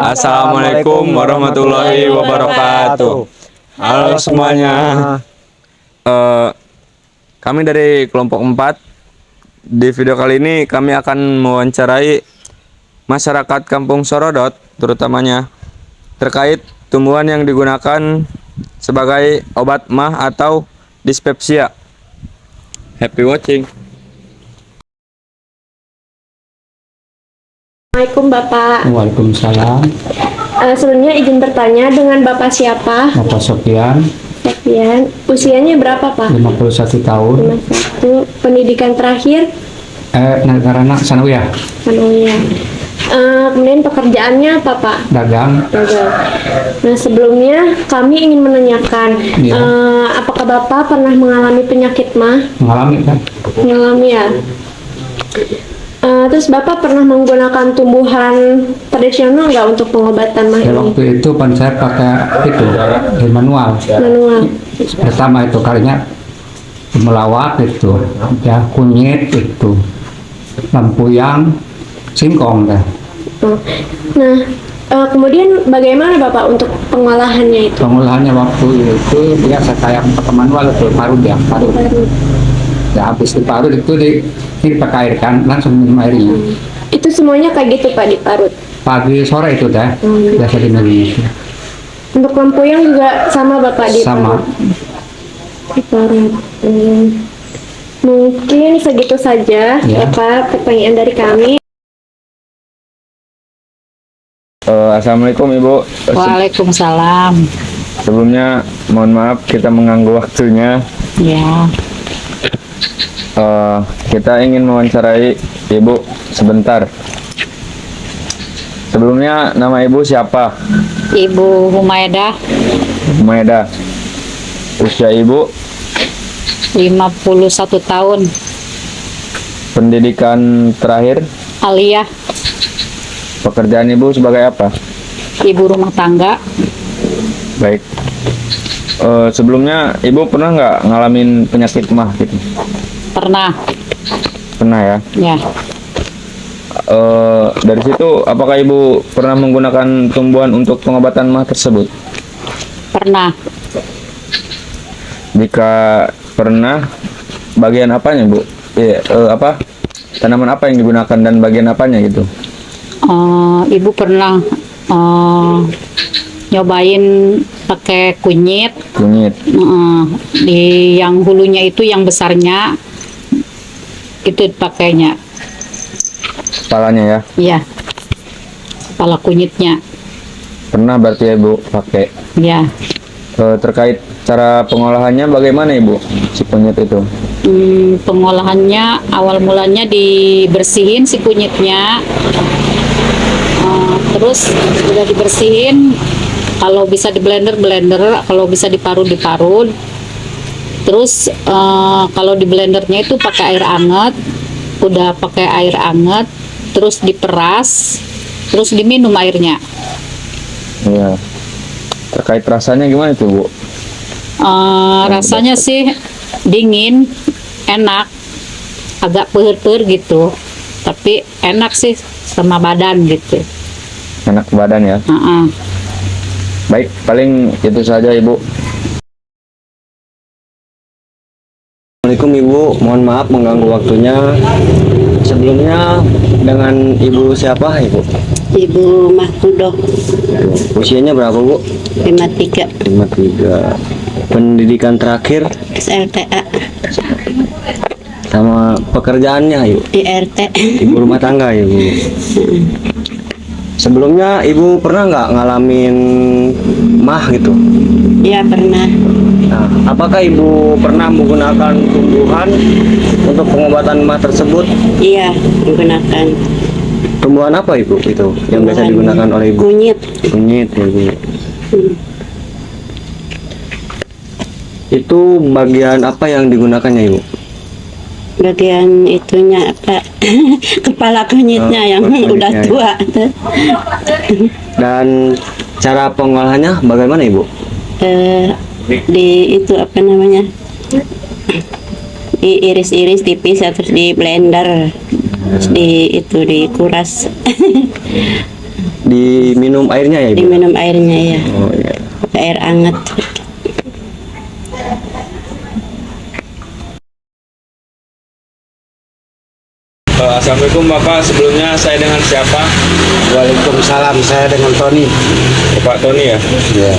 Assalamualaikum warahmatullahi wabarakatuh. Halo semuanya. Kami dari kelompok 4. Di video kali ini kami akan mewawancarai masyarakat Kampung Sorodot, terutamanya terkait tumbuhan yang digunakan sebagai obat MAH atau dispepsia. Happy watching. Assalamualaikum Bapak. Waalaikumsalam. Sebelumnya izin bertanya, dengan Bapak siapa? Bapak Sofian, Sofian. Usianya berapa Pak? 51 tahun. 51. Pendidikan terakhir? Negara sanawiyah. Sanawiyah. Kemudian pekerjaannya apa Pak? Dagang. Dagang. Nah sebelumnya kami ingin menanyakan, Iya. apakah Bapak pernah mengalami penyakit MAH? Mengalami kan? Mengalami ya. Terus Bapak pernah menggunakan tumbuhan tradisional nggak untuk pengobatan MAH Ya, ini? waktu itu kan saya pakai itu manual. Manual. Pertama itu kalinya melawat itu, ya kunyit itu, lampuyang, singkong dah. Oh. Nah, kemudian bagaimana Bapak untuk pengolahannya itu? Pengolahannya waktu itu biasa kayak pakai manual itu parut ya, parut. Ya habis diparut itu ini pakai air kan, langsung minum airnya. Itu semuanya kayak gitu Pak, diparut? Pagi sore itu dah, biasa diminum. Untuk lampuyang juga sama Bapak Sama. diparut? Diparut. Mungkin segitu saja Ya. Bapak pertanyaan dari kami. Assalamualaikum Ibu. Waalaikumsalam. Sebelumnya mohon maaf kita mengganggu waktunya. Ya, Kita ingin mewawancarai Ibu sebentar. Sebelumnya nama Ibu siapa? Ibu Humaydah, Humaydah. Usia Ibu, 51 tahun, pendidikan terakhir, aliyah, pekerjaan Ibu sebagai apa? ibu rumah tangga. Baik. Sebelumnya Ibu pernah nggak ngalamin penyakit MAH gitu? Pernah, Pernah ya. ya. Dari situ apakah Ibu pernah menggunakan tumbuhan untuk pengobatan MAH tersebut? Pernah. Jika pernah, bagian apanya Bu? Apa? Tanaman apa yang digunakan dan bagian apanya gitu? Ibu pernah nyobain pakai kunyit. Kunyit. Di yang hulunya itu, yang besarnya itu pakainya. Kepalanya ya. Ya, kepala kunyitnya. Pernah berarti ya Ibu pakai. Ya. Terkait cara pengolahannya bagaimana Ibu si kunyit itu? Pengolahannya awal mulanya dibersihin si kunyitnya. Terus sudah dibersihin, kalau bisa di blender, kalau bisa diparut. Terus kalau di blendernya itu pakai air anget, udah pakai air anget, terus diperas, terus diminum airnya. Iya. Terkait rasanya gimana itu Bu? Rasanya sih dingin, enak, agak peur-peur gitu, tapi enak sih sama badan gitu. Enak ke badan ya. Baik, paling itu saja Ibu. Assalamualaikum Ibu, mohon maaf mengganggu waktunya. Sebelumnya dengan Ibu siapa Ibu? Ibu Mahmudoh, Usianya berapa Bu? 53, 53. Pendidikan terakhir SLTA, sama pekerjaannya Ibu? IRT. Ibu rumah tangga Ibu. Sebelumnya Ibu pernah nggak ngalamin MAH gitu? Ya pernah. Nah, apakah Ibu pernah menggunakan tumbuhan untuk pengobatan MAH tersebut? Iya, menggunakan Tumbuhan apa Ibu itu yang biasa digunakan oleh Ibu? kunyit. Kunyit ya Bu. Itu bagian apa yang digunakannya Ibu? Bagian itunya apa? Kepala kunyitnya yang kepala udah kunyitnya, tua. Dan cara pengolahannya bagaimana Ibu? Di itu apa namanya? Diiris-iris tipis, terus di blender, terus di itu dikuras. diminum airnya ya Ibu? Diminum airnya ya. Oh iya. Pakai air hangat. Assalamualaikum Bapak, sebelumnya saya dengan siapa? Waalaikumsalam, saya dengan Tony. Bapak Tony ya? Ya.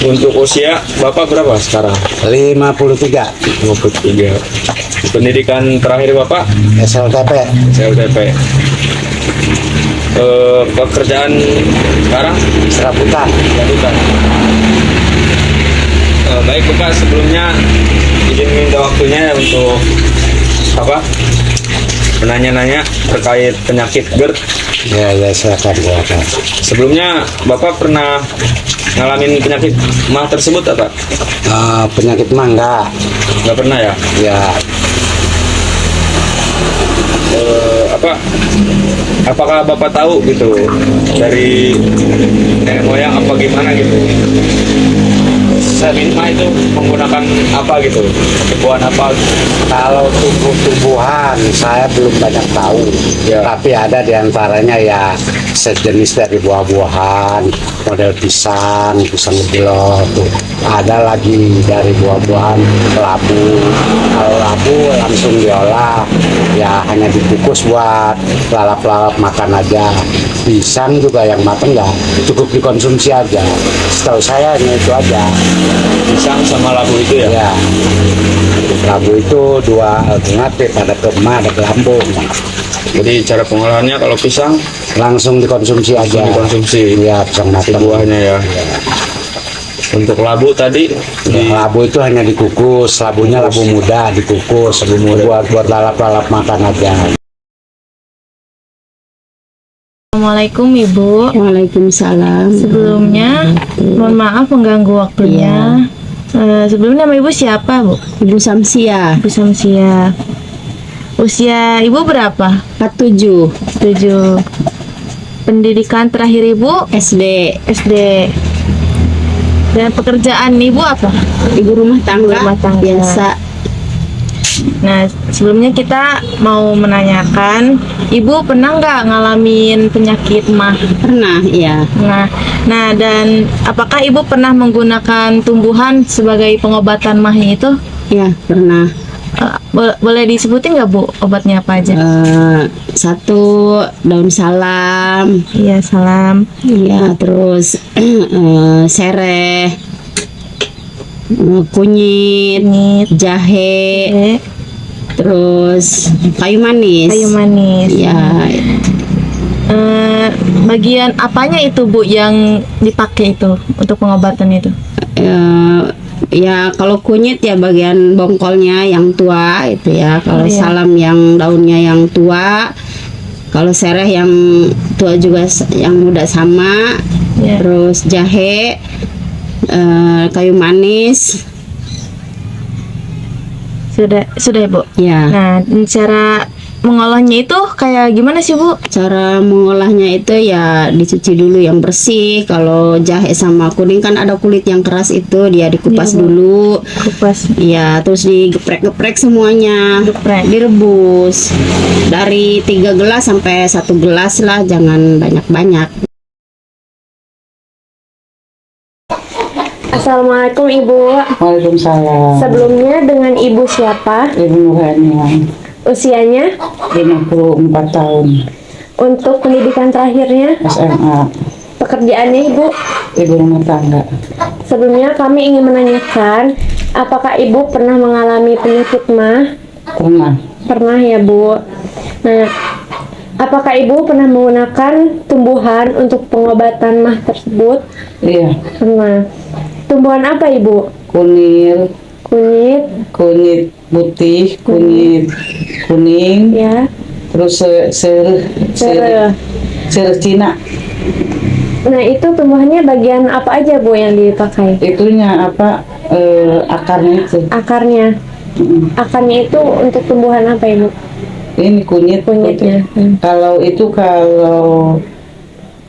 Untuk usia Bapak berapa sekarang? 53 53. Pendidikan terakhir Bapak? SLTP. CLTP. Pekerjaan sekarang? Serabutan. Serabutan. Baik Bapak, sebelumnya izin minta waktunya untuk apa? Menanya-nanya terkait penyakit GERD. Ya silakan. Sebelumnya Bapak pernah ngalamin penyakit mah tersebut apa? Penyakit mah enggak. Nggak pernah ya? Ya, Apakah Bapak tahu gitu dari nenek moyang apa gimana gitu? Penyakit mah itu menggunakan apa gitu? Tumbuhan apa? kalau tumbuh-tumbuhan saya belum banyak tahu. Ya. Tapi ada di antaranya ya sejenis dari buah-buahan, model pisang gelo tuh. Ada lagi dari buah-buahan labu. Kalau labu langsung diolah, ya hanya dikukus buat lalap-lalap makan aja. Pisang juga yang matang ya cukup dikonsumsi aja. Setahu saya hanya itu aja. Pisang sama labu itu ya? Ya, labu itu dua alternatif, ada ke emah, ada ke lambung. Jadi cara pengolahannya kalau pisang Langsung dikonsumsi aja. dikonsumsi Iya, pisang si matang. buahnya ya. Untuk labu tadi di Labu itu hanya dikukus, labunya labu muda dikukus, buat lalap-lalap makan aja. Assalamualaikum Ibu. Waalaikumsalam. Sebelumnya, mohon maaf mengganggu waktunya. Sebelumnya nama Ibu siapa, Bu? Ibu Samsia, Ibu Samsia. Usia Ibu berapa? 47, 7. Pendidikan terakhir Ibu SD, SD. Dan pekerjaan Ibu apa? ibu rumah tangga, Rumah tangga. biasa. Nah, sebelumnya kita mau menanyakan, Ibu pernah nggak ngalamin penyakit mah? Pernah, ya. Nah, dan apakah Ibu pernah menggunakan tumbuhan sebagai pengobatan mahnya itu? Ya, pernah. Boleh disebutin nggak Bu obatnya apa aja? Satu daun salam, Iya, salam. ya, terus sereh, kunyit, Kunyit, jahe, jahe, terus kayu manis. kayu manis. Ya, Bagian apanya itu Bu yang dipakai itu untuk pengobatan itu? ya kalau kunyit ya bagian bongkolnya yang tua itu ya. Kalau Iya. salam yang daunnya yang tua. Kalau sereh yang tua juga yang muda sama. Iya. Terus jahe, kayu manis. Sudah ya Bu. Ya. Nah, cara mengolahnya itu kayak gimana sih Bu? Cara mengolahnya itu ya dicuci dulu yang bersih. Kalau jahe sama kuning kan ada kulit yang keras itu, dia dikupas Iya, Bu. dulu. Kupas. Ya, terus digeprek-geprek semuanya. Geprek. Direbus dari 3 gelas sampai 1 gelas lah, jangan banyak-banyak. Assalamualaikum Ibu. Waalaikumsalam. Sebelumnya dengan Ibu siapa? Ibu Nurhani, Usianya? 54 tahun, Untuk pendidikan terakhirnya? SMA, Pekerjaannya Ibu? ibu rumah tangga. Sebelumnya kami ingin menanyakan, apakah Ibu pernah mengalami penyakit mah? Pernah. Pernah ya Bu. Nah, apakah Ibu pernah menggunakan tumbuhan untuk pengobatan mah tersebut? Iya, Pernah. Tumbuhan apa Ibu? kunir, Kunyit, kunyit putih, kunyit kuning, ya. terus Sereh. Cina. Nah, itu tumbuhannya bagian apa aja Bu yang dipakai? Itunya apa, akarnya itu. Akarnya. Akarnya itu untuk tumbuhan apa Ibu? Ini kunyit Kunyitnya. Kalau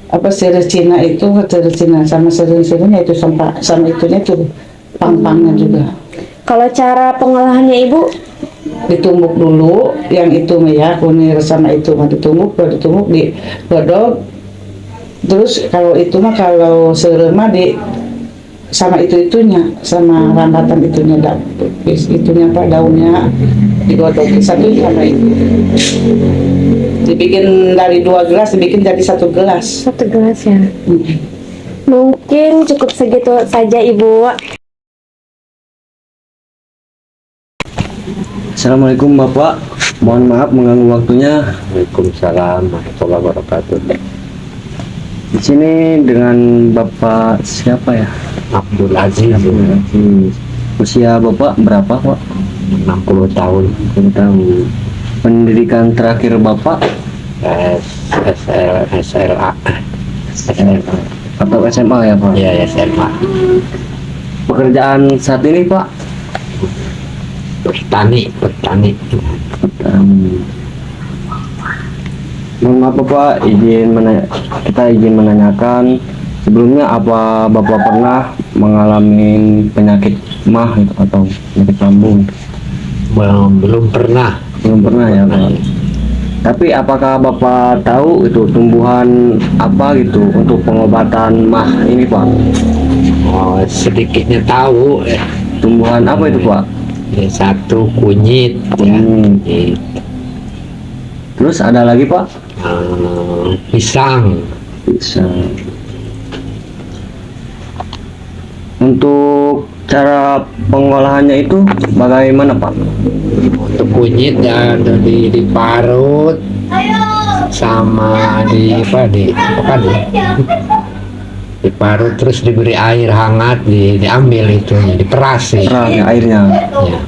apa sereh Cina itu, sereh Cina sama sereh-serehnya itu sama itunya tuh pang-pangnya juga. Kalau cara pengolahannya Ibu? Ditumbuk dulu yang itu ya, kunir sama itu mah ditumbuk, baru ditumbuk digodok Terus kalau itu mah kalau serema di sama itunya sama rambatan itunya itunya apa daunnya digotong satu sama itu dibikin dari 2 gelas dibikin jadi 1 gelas. 1 gelas ya. Mungkin cukup segitu saja Ibu. Assalamualaikum Bapak, mohon maaf mengganggu waktunya. Waalaikumsalam warahmatullahi wabarakatuh. Di sini dengan Bapak siapa ya? Abdul Aziz, Usia Bapak berapa Pak? 60 tahun. 60 tahun. Pendidikan terakhir Bapak SLA atau SMA ya Pak? ya SMA. Pekerjaan saat ini Pak? Petani. Mohon maaf Bapak, kita izin menanyakan sebelumnya apa Bapak pernah mengalami penyakit mah gitu, atau penyakit lambung? Belum pernah. Belum pernah ya Pak. Tapi apakah Bapak tahu itu tumbuhan apa gitu untuk pengobatan mah ini Pak? Oh, sedikitnya tahu. Tumbuhan apa itu Pak? Satu kunyit, ya. Kunyit. Terus ada lagi Pak? Pisang. Bisa. Untuk cara pengolahannya itu bagaimana Pak? Untuk kunyit ya diparut sama diparut terus diberi air hangat diambil itu diperas sih. Terang airnya. Ya.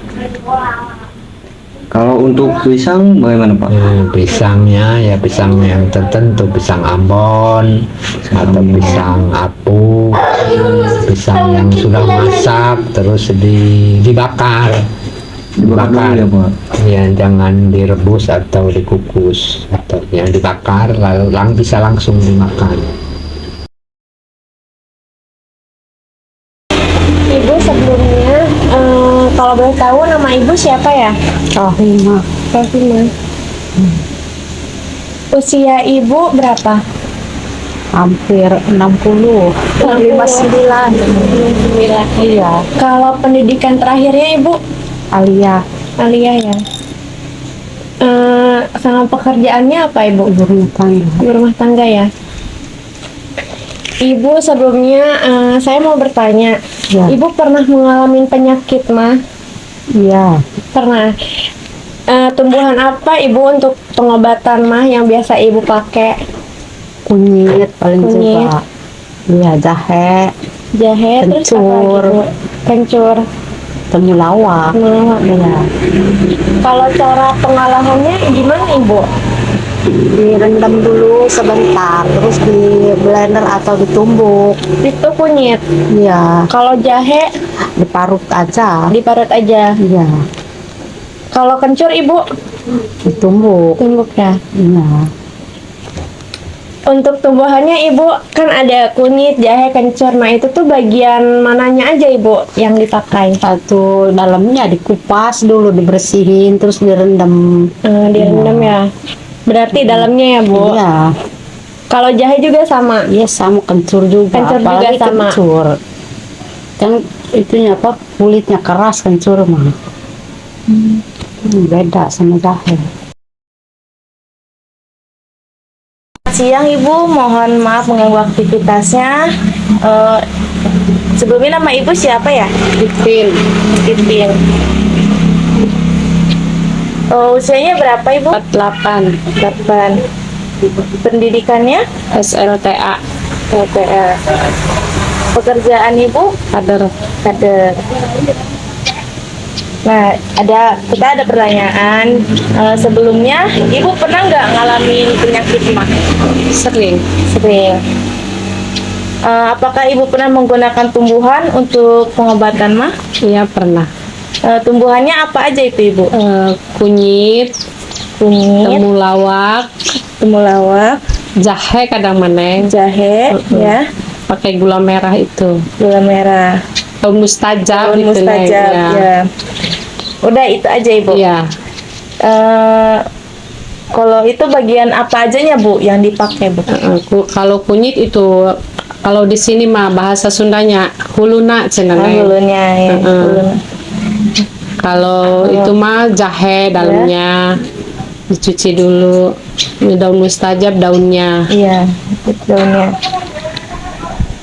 Kalau untuk pisang bagaimana Pak? Pisangnya ya pisang yang tertentu, pisang Ambon atau pisang apu, pisang yang sudah masak terus dibakar. Dibakar ya Pak? Ya, jangan direbus atau dikukus, atau yang dibakar lalu bisa langsung dimakan. Ibu sebelumnya kalau boleh tahu nama Ibu siapa ya? Rohimah. Rohimah. Usia Ibu berapa? Hampir 60. 59. Iya. Kalau pendidikan terakhirnya Ibu? Alia. Alia ya. Sama pekerjaannya apa Ibu? Ibu rumah tangga. Ibu rumah tangga ya. Ibu sebelumnya saya mau bertanya, Ya. Ibu pernah mengalami penyakit mah? Iya. Pernah. Tumbuhan apa Ibu untuk pengobatan mah yang biasa Ibu pakai? Kunyit paling Kunyit. suka. Iya, jahe, Jahe, terus apa Kencur. lagi, Bu? Kencur. temulawak. Temulawak. Iya. Kalau cara pengolahannya gimana Ibu? Direndam dulu sebentar, terus di blender atau ditumbuk. Itu kunyit. Iya. Kalau jahe Diparut aja. diparut aja. Iya. Kalau kencur Ibu Ditumbuk. tumbuk ya. Iya. Untuk tumbuhannya Ibu kan ada kunyit, jahe, kencur. Nah itu tuh bagian mananya aja Ibu yang dipakai? Satu dalamnya dikupas dulu, dibersihin, terus direndam. Direndam ya. Berarti dalamnya ya Bu. Iya. Kalau jahe juga sama. Iya, sama kencur juga. Kencur juga Apalagi sama. kencur. Kan itunya apa? Kulitnya keras kencur mah. Beda sama jahe. Siang Ibu, mohon maaf mengganggu aktivitasnya. Sebelumnya nama Ibu siapa ya? Titin. Titin. Usianya berapa Ibu? 48. 8. Pendidikannya? SLTA. LPR. Pekerjaan Ibu? Kader. Kader. Nah, kita ada pertanyaan. Sebelumnya, Ibu pernah nggak ngalamin penyakit mah? Sering. Sering. Apakah Ibu pernah menggunakan tumbuhan untuk pengobatan mah? Iya, pernah. Tumbuhannya apa aja itu Ibu? Kunyit, Kunyit, temulawak, temulawak, jahe kadang meneng. jahe, ya, Pakai gula merah itu. gula merah, Daun mustajab daun gitu, mustajab, Neng. ya. Udah itu aja Ibu. Iya. Eh, Kalau itu bagian apa ajanya Bu yang dipakai Bu? Kalau kunyit itu, kalau di sini mah bahasa Sundanya huluna cenah. Hulunya ya. Hulunya. Kalau itu mah jahe dalamnya dicuci dulu. Ini daun mustajab daunnya. Iya, itu daunnya.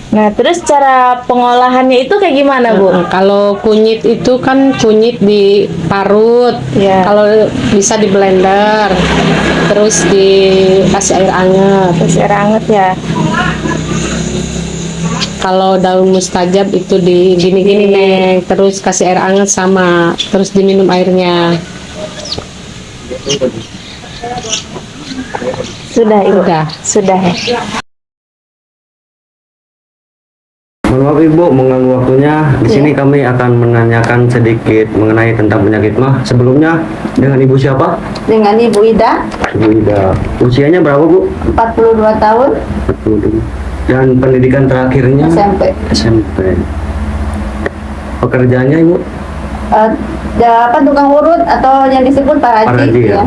Nah, terus cara pengolahannya itu kayak gimana, Bu? Kalau kunyit itu kan kunyit diparut. Iya. Kalau bisa di blender, terus dikasih air hangat. Terus air hangat ya. Kalau daun mustajab itu di gini-gini Neng, terus kasih air hangat sama, terus diminum airnya. Sudah, Ibu. Udah. Sudah ya. Mohon maaf Ibu mengganggu waktunya. Di sini kami akan menanyakan sedikit mengenai tentang penyakit mah. Sebelumnya dengan Ibu siapa? Dengan Ibu Ida, Ibu Ida. Usianya berapa Bu? 42 tahun, 42. Dan pendidikan terakhirnya SMP. SMP. Pekerjaannya Ibu? Tukang urut atau yang disebut paraji. Paraji, ya.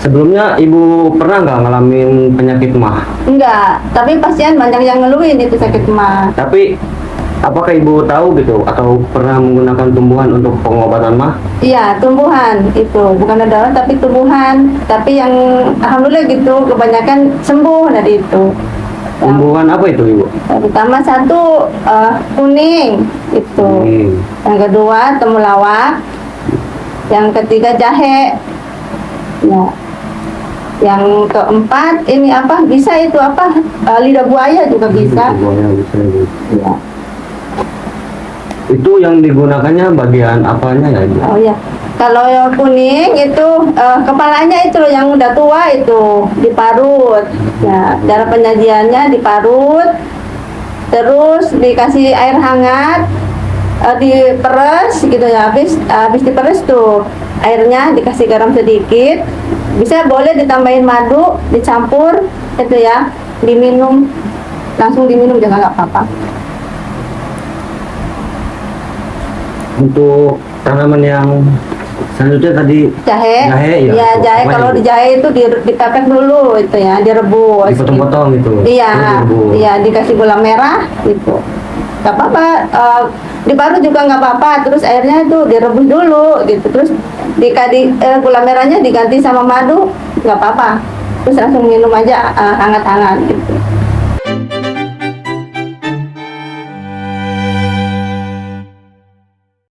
Sebelumnya Ibu pernah nggak ngalamin penyakit mah? Enggak, tapi pasien banyak yang ngeluhin itu sakit mah. Tapi apakah Ibu tahu gitu atau pernah menggunakan tumbuhan untuk pengobatan mah? Iya, tumbuhan itu bukan daun tapi tumbuhan. Tapi yang alhamdulillah gitu kebanyakan sembuh dari itu. Tumbuhan apa itu Ibu? Pertama satu kuning itu. Yang kedua temulawak. Yang ketiga jahe. Ya. Yang keempat ini apa? Bisa itu apa? Lidah buaya juga bisa. Buaya bisa Ibu. Ya. Itu yang digunakannya bagian apanya ya Ibu? Oh ya. Kalau yang kuning itu kepalanya itu loh yang udah tua itu diparut. Ya, cara penyajiannya diparut, terus dikasih air hangat, diperes gitu ya. Habis diperes tuh airnya dikasih garam sedikit. Bisa boleh ditambahin madu, dicampur itu ya, diminum, langsung diminum juga nggak apa-apa. Untuk tanaman yang selanjutnya tadi Jahe, ya. ya jahe. Apa Kalau Ibu? di jahe itu dipepet dulu itu ya, direbus. Dipotong-potong gitu. Iya, Terus direbus. iya dikasih gula merah gitu. Gak apa-apa, diparut juga nggak apa-apa. Terus airnya itu direbus dulu gitu. Terus gula merahnya diganti sama madu, nggak apa-apa. Terus langsung minum aja hangat-hangat gitu.